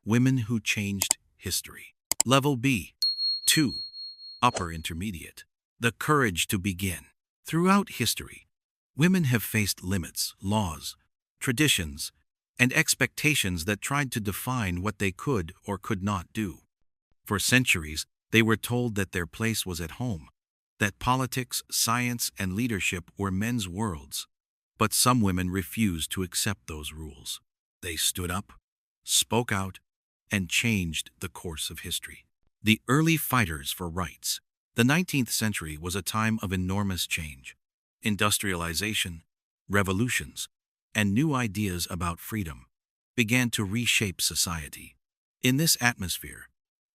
Women who changed history. Level B. 2. Upper intermediate. The courage to begin. Throughout history, women have faced limits, laws, traditions, and expectations that tried to define what they could or could not do. For centuries, they were told that their place was at home, that politics, science, and leadership were men's worlds. But some women refused to accept those rules. They stood up, spoke out, and changed the course of history. The early fighters for rights. The 19th century was a time of enormous change. Industrialization, revolutions, and new ideas about freedom began to reshape society. In this atmosphere,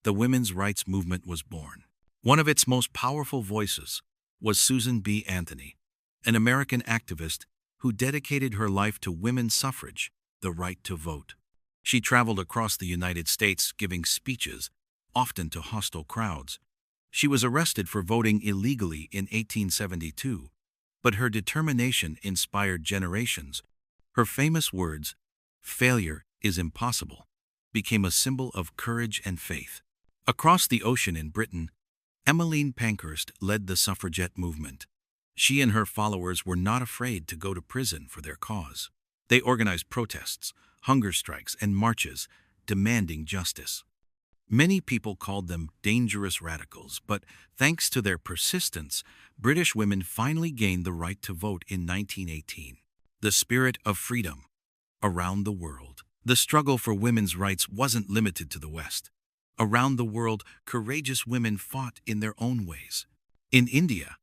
the women's rights movement was born. One of its most powerful voices was Susan B. Anthony, an American activist who dedicated her life to women's suffrage, the right to vote. She traveled across the United States giving speeches, often to hostile crowds. She was arrested for voting illegally in 1872, but her determination inspired generations. Her famous words, "Failure is impossible," became a symbol of courage and faith. Across the ocean in Britain, Emmeline Pankhurst led the suffragette movement. She and her followers were not afraid to go to prison for their cause. They organized protests, hunger strikes, and marches, demanding justice. Many people called them dangerous radicals, but thanks to their persistence, British women finally gained the right to vote in 1918. The spirit of freedom. Around the world, the struggle for women's rights wasn't limited to the West. Around the world, courageous women fought in their own ways. In India,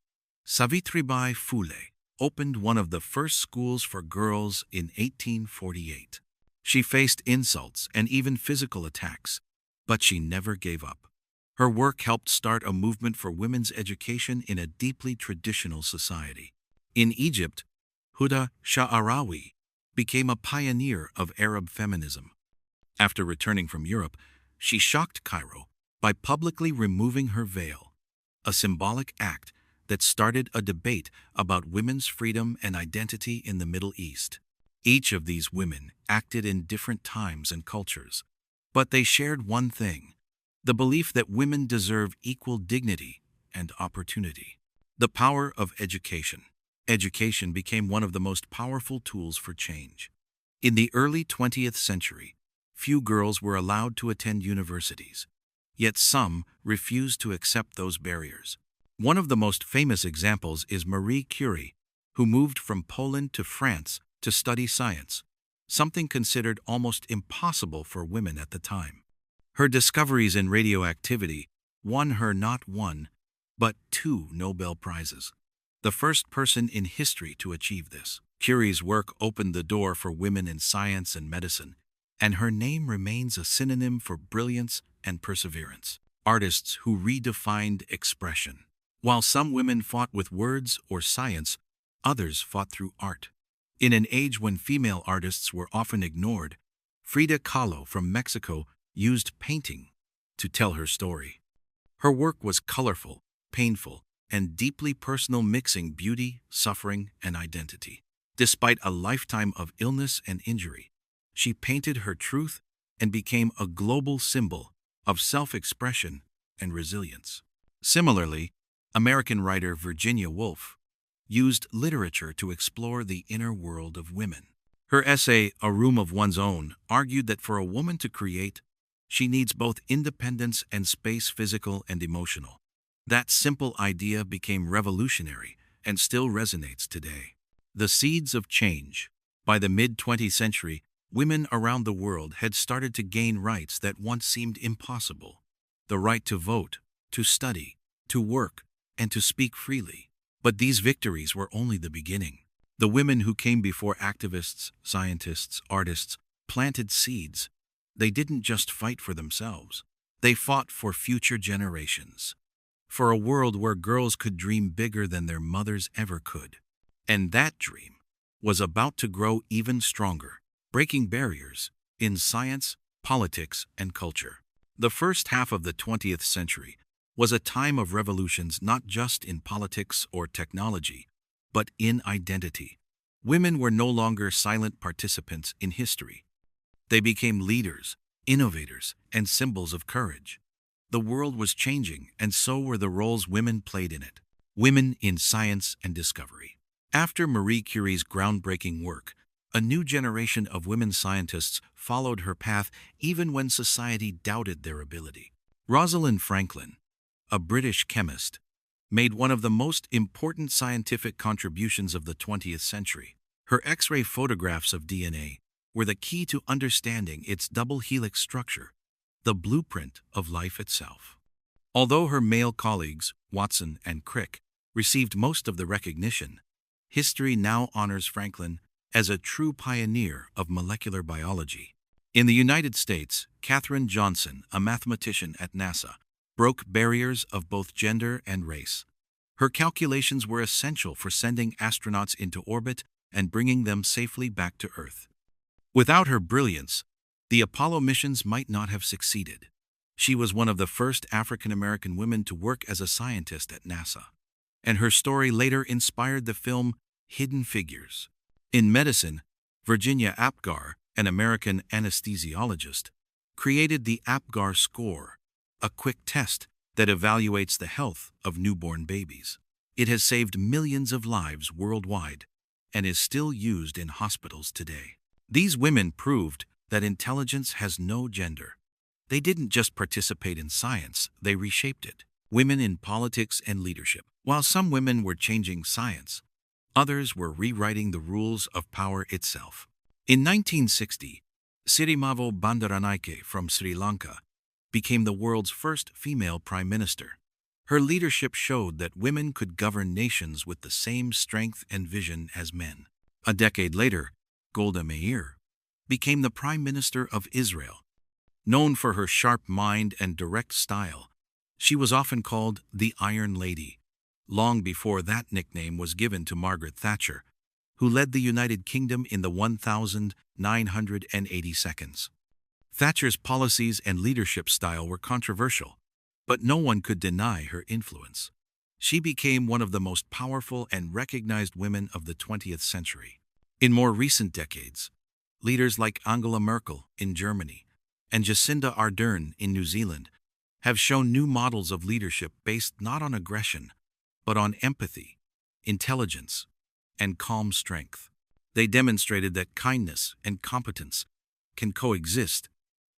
Savitribai Phule opened one of the first schools for girls in 1848. She faced insults and even physical attacks, but she never gave up. Her work helped start a movement for women's education in a deeply traditional society. In Egypt, Huda Sha'arawi became a pioneer of Arab feminism. After returning from Europe, she shocked Cairo by publicly removing her veil, a symbolic act that started a debate about women's freedom and identity in the Middle East. Each of these women acted in different times and cultures, but they shared one thing: the belief that women deserve equal dignity and opportunity. The power of education. Education became one of the most powerful tools for change. In the early 20th century, few girls were allowed to attend universities, yet some refused to accept those barriers. One of the most famous examples is Marie Curie, who moved from Poland to France to study science, something considered almost impossible for women at the time. Her discoveries in radioactivity won her not one, but 2 Nobel Prizes, the first person in history to achieve this. Curie's work opened the door for women in science and medicine, and her name remains a synonym for brilliance and perseverance. Artists who redefined expression. While some women fought with words or science, others fought through art. In an age when female artists were often ignored, Frida Kahlo from Mexico used painting to tell her story. Her work was colorful, painful, and deeply personal, mixing beauty, suffering, and identity. Despite a lifetime of illness and injury, she painted her truth and became a global symbol of self-expression and resilience. Similarly, American writer Virginia Woolf used literature to explore the inner world of women. Her essay, A Room of One's Own, argued that for a woman to create, she needs both independence and space, physical and emotional. That simple idea became revolutionary and still resonates today. The seeds of change. By the mid-20th century, women around the world had started to gain rights that once seemed impossible. The right to vote, to study, to work, and to speak freely. But these victories were only the beginning. The women who came before activists, scientists, artists, planted seeds. They didn't just fight for themselves. They fought for future generations. For a world where girls could dream bigger than their mothers ever could. And that dream was about to grow even stronger, breaking barriers in science, politics, and culture. The first half of the 20th century was a time of revolutions, not just in politics or technology, but in identity. Women were no longer silent participants in history. They became leaders, innovators, and symbols of courage. The world was changing, and so were the roles women played in it. Women in science and discovery. After Marie Curie's groundbreaking work, a new generation of women scientists followed her path even when society doubted their ability. Rosalind Franklin, a British chemist, made one of the most important scientific contributions of the 20th century. Her X-ray photographs of DNA were the key to understanding its double helix structure, the blueprint of life itself. Although her male colleagues, Watson and Crick, received most of the recognition, history now honors Franklin as a true pioneer of molecular biology. In the United States, Katherine Johnson, a mathematician at NASA, broke barriers of both gender and race. Her calculations were essential for sending astronauts into orbit and bringing them safely back to Earth. Without her brilliance, the Apollo missions might not have succeeded. She was one of the first African-American women to work as a scientist at NASA, and her story later inspired the film Hidden Figures. In medicine, Virginia Apgar, an American anesthesiologist, created the Apgar score, a quick test that evaluates the health of newborn babies. It has saved millions of lives worldwide and is still used in hospitals today. These women proved that intelligence has no gender. They didn't just participate in science, they reshaped it. Women in politics and leadership. While some women were changing science, others were rewriting the rules of power itself. In 1960, Sirimavo Bandaranaike from Sri Lanka became the world's first female prime minister. Her leadership showed that women could govern nations with the same strength and vision as men. A decade later, Golda Meir became the Prime Minister of Israel. Known for her sharp mind and direct style, she was often called the Iron Lady, long before that nickname was given to Margaret Thatcher, who led the United Kingdom in the 1980 seconds. Thatcher's policies and leadership style were controversial, but no one could deny her influence. She became one of the most powerful and recognized women of the 20th century. In more recent decades, leaders like Angela Merkel in Germany and Jacinda Ardern in New Zealand have shown new models of leadership based not on aggression, but on empathy, intelligence, and calm strength. They demonstrated that kindness and competence can coexist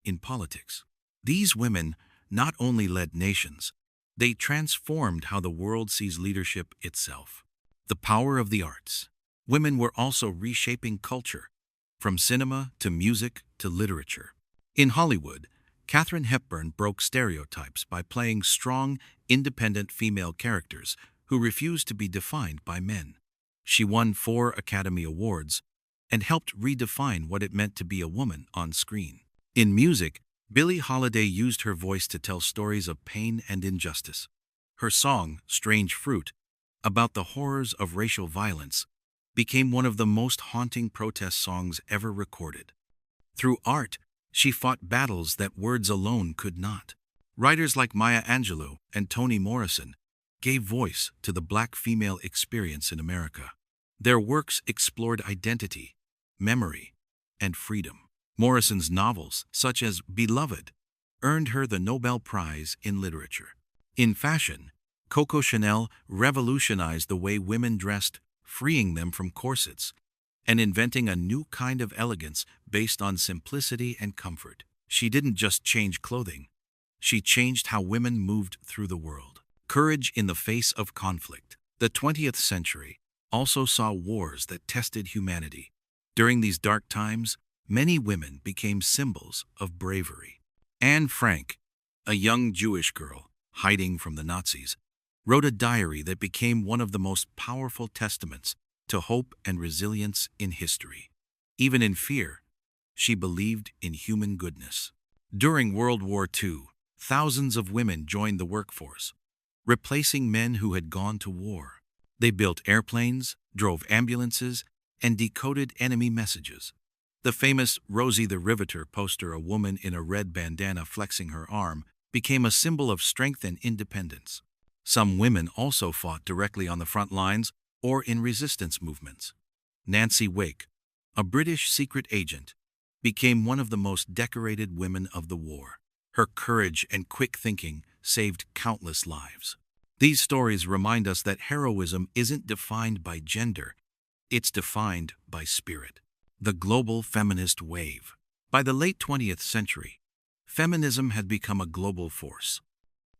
in politics. These women not only led nations, they transformed how the world sees leadership itself. The power of the arts. Women were also reshaping culture, from cinema to music to literature. In Hollywood, Katharine Hepburn broke stereotypes by playing strong, independent female characters who refused to be defined by men. She won 4 Academy Awards and helped redefine what it meant to be a woman on screen. In music, Billie Holiday used her voice to tell stories of pain and injustice. Her song, Strange Fruit, about the horrors of racial violence, became one of the most haunting protest songs ever recorded. Through art, she fought battles that words alone could not. Writers like Maya Angelou and Toni Morrison gave voice to the Black female experience in America. Their works explored identity, memory, and freedom. Morrison's novels, such as Beloved, earned her the Nobel Prize in Literature. In fashion, Coco Chanel revolutionized the way women dressed, freeing them from corsets and inventing a new kind of elegance based on simplicity and comfort. She didn't just change clothing, she changed how women moved through the world. Courage in the face of conflict. The 20th century also saw wars that tested humanity. During these dark times, many women became symbols of bravery. Anne Frank, a young Jewish girl hiding from the Nazis, wrote a diary that became one of the most powerful testaments to hope and resilience in history. Even in fear, she believed in human goodness. During World War II, thousands of women joined the workforce, replacing men who had gone to war. They built airplanes, drove ambulances, and decoded enemy messages. The famous Rosie the Riveter poster, a woman in a red bandana flexing her arm, became a symbol of strength and independence. Some women also fought directly on the front lines or in resistance movements. Nancy Wake, a British secret agent, became one of the most decorated women of the war. Her courage and quick thinking saved countless lives. These stories remind us that heroism isn't defined by gender, it's defined by spirit. The global feminist wave. By the late 20th century, feminism had become a global force.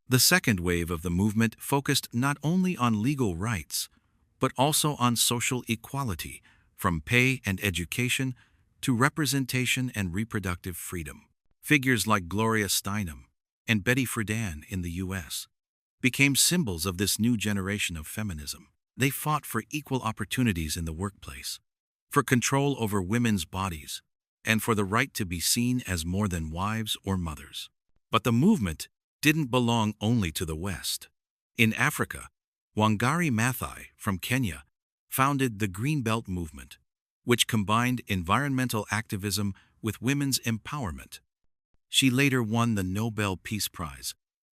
The second wave of the movement focused not only on legal rights, but also on social equality, from pay and education to representation and reproductive freedom. Figures like Gloria Steinem and Betty Friedan in the U.S. became symbols of this new generation of feminism. They fought for equal opportunities in the workplace, for control over women's bodies, and for the right to be seen as more than wives or mothers. But the movement didn't belong only to the West. In Africa, Wangari Maathai from Kenya founded the Green Belt movement, which combined environmental activism with women's empowerment. She later won the Nobel Peace Prize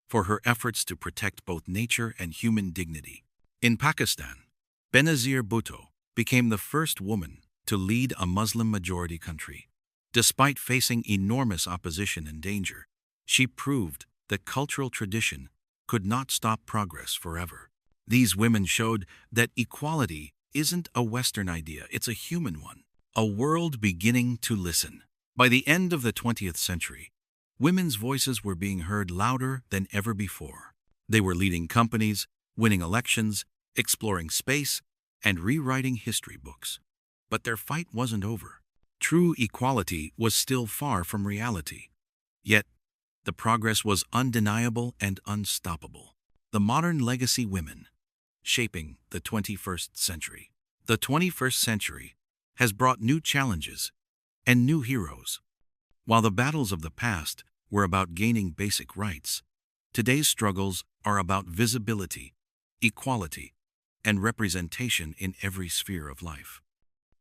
for her efforts to protect both nature and human dignity. In Pakistan, Benazir Bhutto became the first woman to lead a Muslim-majority country. Despite facing enormous opposition and danger, she proved that cultural tradition could not stop progress forever. These women showed that equality isn't a Western idea, it's a human one. A world beginning to listen. By the end of the 20th century, women's voices were being heard louder than ever before. They were leading companies, winning elections, exploring space, and rewriting history books. But their fight wasn't over. True equality was still far from reality. Yet, the progress was undeniable and unstoppable. The modern legacy women, shaping the 21st century. The 21st century has brought new challenges and new heroes. While the battles of the past were about gaining basic rights, today's struggles are about visibility, equality, and representation in every sphere of life.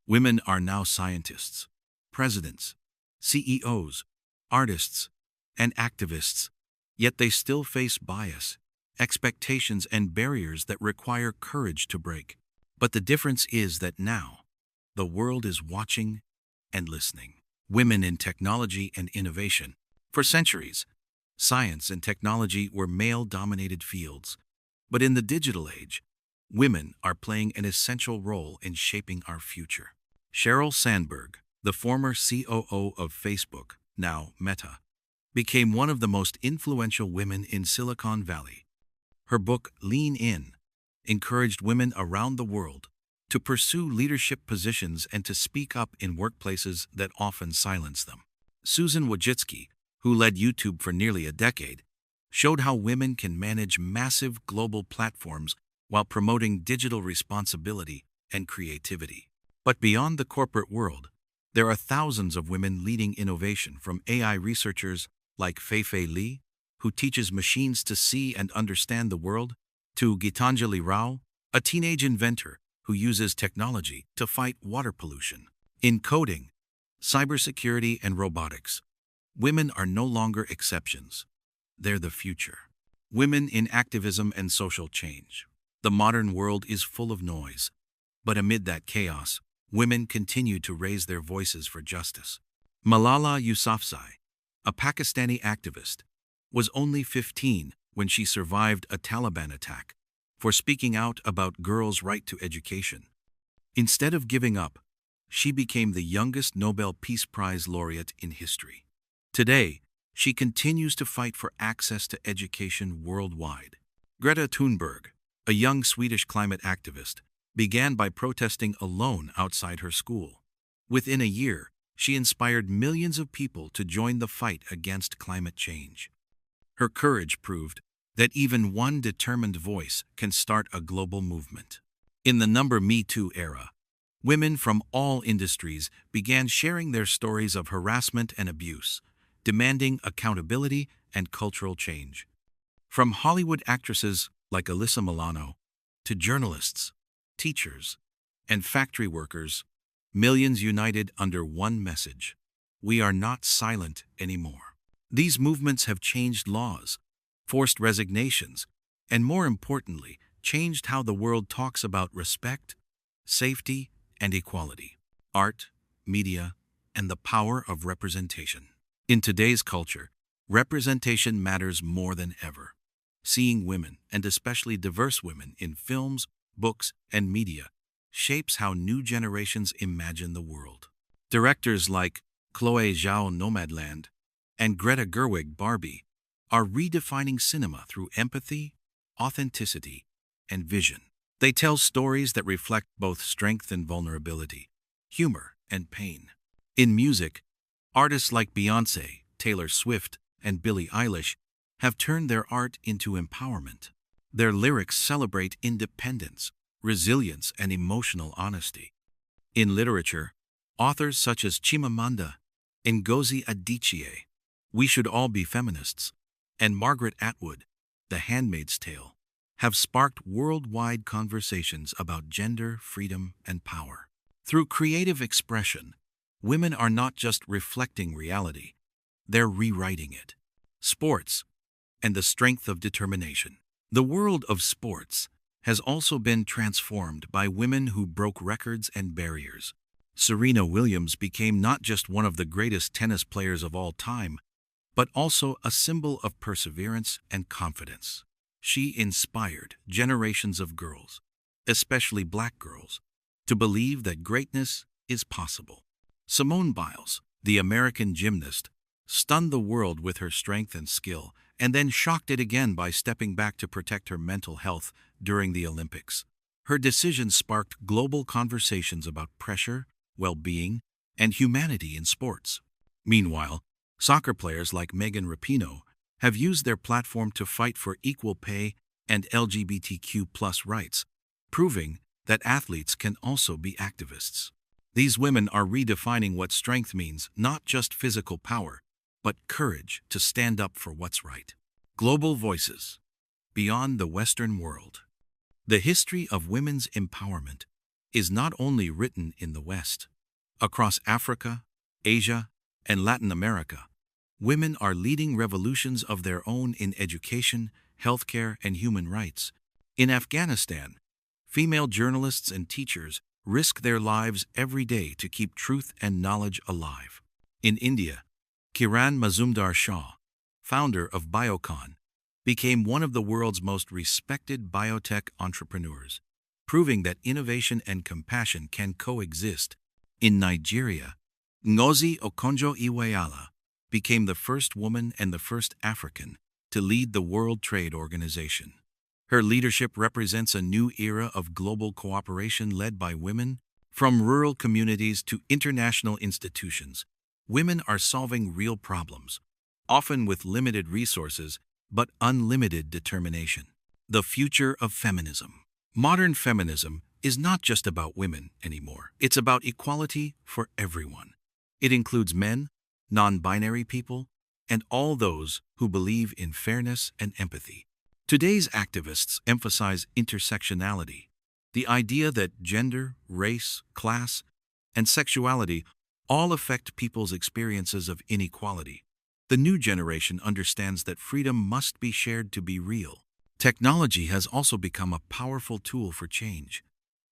Women are now scientists, presidents, CEOs, artists, and activists, yet they still face bias, expectations, and barriers that require courage to break. But the difference is that now, the world is watching and listening. Women in technology and innovation. For centuries, science and technology were male-dominated fields. But in the digital age, women are playing an essential role in shaping our future. Sheryl Sandberg, the former COO of Facebook, now Meta, became one of the most influential women in Silicon Valley. Her book, Lean In, encouraged women around the world to pursue leadership positions and to speak up in workplaces that often silence them. Susan Wojcicki, who led YouTube for nearly a decade, showed how women can manage massive global platforms while promoting digital responsibility and creativity. But beyond the corporate world, there are thousands of women leading innovation, from AI researchers like Fei-Fei Li, who teaches machines to see and understand the world, to Gitanjali Rao, a teenage inventor who uses technology to fight water pollution. In coding, cybersecurity, and robotics, women are no longer exceptions. They're the future. Women in activism and social change. The modern world is full of noise, but amid that chaos, women continue to raise their voices for justice. Malala Yousafzai, a Pakistani activist, was only 15 when she survived a Taliban attack for speaking out about girls' right to education. Instead of giving up, she became the youngest Nobel Peace Prize laureate in history. Today, she continues to fight for access to education worldwide. Greta Thunberg, a young Swedish climate activist, began by protesting alone outside her school. Within a year, she inspired millions of people to join the fight against climate change. Her courage proved that even one determined voice can start a global movement. In the Me Too era, women from all industries began sharing their stories of harassment and abuse, demanding accountability and cultural change. From Hollywood actresses like Alyssa Milano to journalists, teachers, and factory workers, millions united under one message: we are not silent anymore. These movements have changed laws, forced resignations, and more importantly, changed how the world talks about respect, safety, and equality. Art, media, and the power of representation. In today's culture, representation matters more than ever. Seeing women, and especially diverse women, in films, books, and media shapes how new generations imagine the world. Directors like Chloe Zhao Nomadland and Greta Gerwig Barbie are redefining cinema through empathy, authenticity, and vision. They tell stories that reflect both strength and vulnerability, humor and pain. In music, artists like Beyoncé, Taylor Swift, and Billie Eilish have turned their art into empowerment. Their lyrics celebrate independence, resilience, and emotional honesty. In literature, authors such as Chimamanda Ngozi Adichie, We Should All Be Feminists, and Margaret Atwood, The Handmaid's Tale, have sparked worldwide conversations about gender, freedom, and power. Through creative expression, women are not just reflecting reality, they're rewriting it. Sports and the strength of determination. The world of sports has also been transformed by women who broke records and barriers. Serena Williams became not just one of the greatest tennis players of all time, but also a symbol of perseverance and confidence. She inspired generations of girls, especially Black girls, to believe that greatness is possible. Simone Biles, the American gymnast, stunned the world with her strength and skill, and then shocked it again by stepping back to protect her mental health during the Olympics. Her decision sparked global conversations about pressure, well-being, and humanity in sports. Meanwhile, soccer players like Megan Rapinoe have used their platform to fight for equal pay and LGBTQ+ rights, proving that athletes can also be activists. These women are redefining what strength means, not just physical power, but courage to stand up for what's right. Global voices beyond the Western world. The history of women's empowerment is not only written in the West. Across Africa, Asia, and Latin America, women are leading revolutions of their own in education, healthcare, and human rights. In Afghanistan, female journalists and teachers risk their lives every day to keep truth and knowledge alive. In India, Kiran Mazumdar-Shaw, founder of Biocon, became one of the world's most respected biotech entrepreneurs, proving that innovation and compassion can coexist. In Nigeria, Ngozi Okonjo-Iweala became the first woman and the first African to lead the World Trade Organization. Her leadership represents a new era of global cooperation led by women. From rural communities to international institutions, women are solving real problems, often with limited resources but unlimited determination. The future of feminism. Modern feminism is not just about women anymore. It's about equality for everyone. It includes men, non-binary people, and all those who believe in fairness and empathy. Today's activists emphasize intersectionality, the idea that gender, race, class, and sexuality all affect people's experiences of inequality. The new generation understands that freedom must be shared to be real. Technology has also become a powerful tool for change.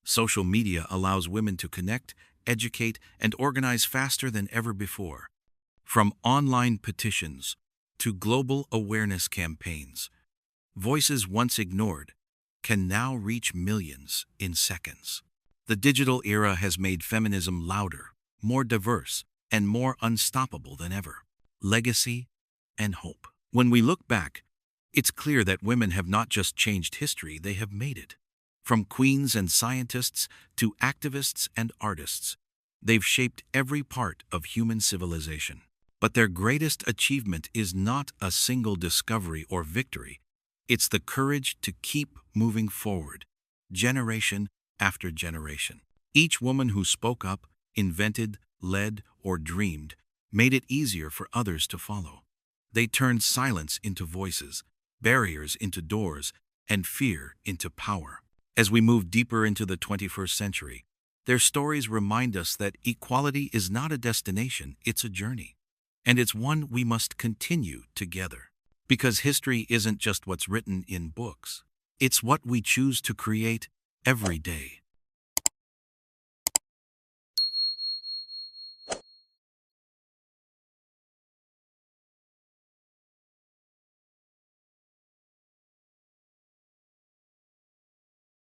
Social media allows women to connect, educate, and organize faster than ever before. From online petitions to global awareness campaigns, voices once ignored can now reach millions in seconds. The digital era has made feminism louder, more diverse, and more unstoppable than ever. Legacy and hope. When we look back, it's clear that women have not just changed history, they have made it. From queens and scientists to activists and artists, they've shaped every part of human civilization. But their greatest achievement is not a single discovery or victory. It's the courage to keep moving forward, generation after generation. Each woman who spoke up, invented, led, or dreamed made it easier for others to follow. They turned silence into voices, barriers into doors, and fear into power. As we move deeper into the 21st century, their stories remind us that equality is not a destination, it's a journey. And it's one we must continue together. Because history isn't just what's written in books. It's what we choose to create every day.